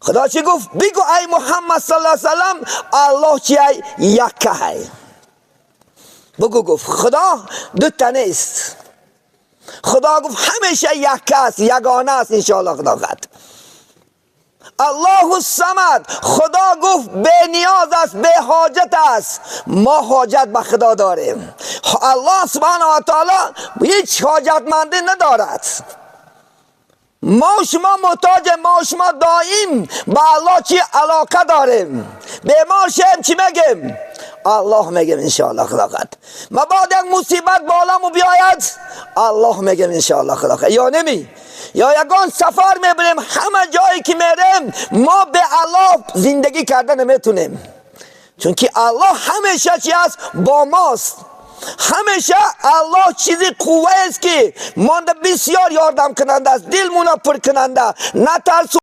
خدا چی گفت؟ بگو ای محمد صلی الله علیه وسلم الله چیه؟ یکه. بگو گفت خدا دو تنه است. خدا گفت همیشه یک است، یگانه است. انشاءالله خدا قد الله الصمد، خدا گفت به نیاز است، به حاجت است. ما حاجت به خدا داریم. الله سبحانه و تعالی هیچ حاجتمندی ندارد. ما شما محتاج، ما شما دائم به الله چی علاقه داریم. بیمار شیم چی میگیم؟ الله میگیم انشاءالله خدا قد. ما بعد یک مصیبت بالامو بیاید الله میگیم انشاءالله خدا قد. یا نمی یا یگان سفر میبریم، همه جایی که میریم ما به الله زندگی کردن نمیتونیم، چون که الله همیشه چی است؟ با ماست. همیشه الله چیزی قوه است که مانده بسیار یاردم کننده است، دل مونا پر کننده. نه ترس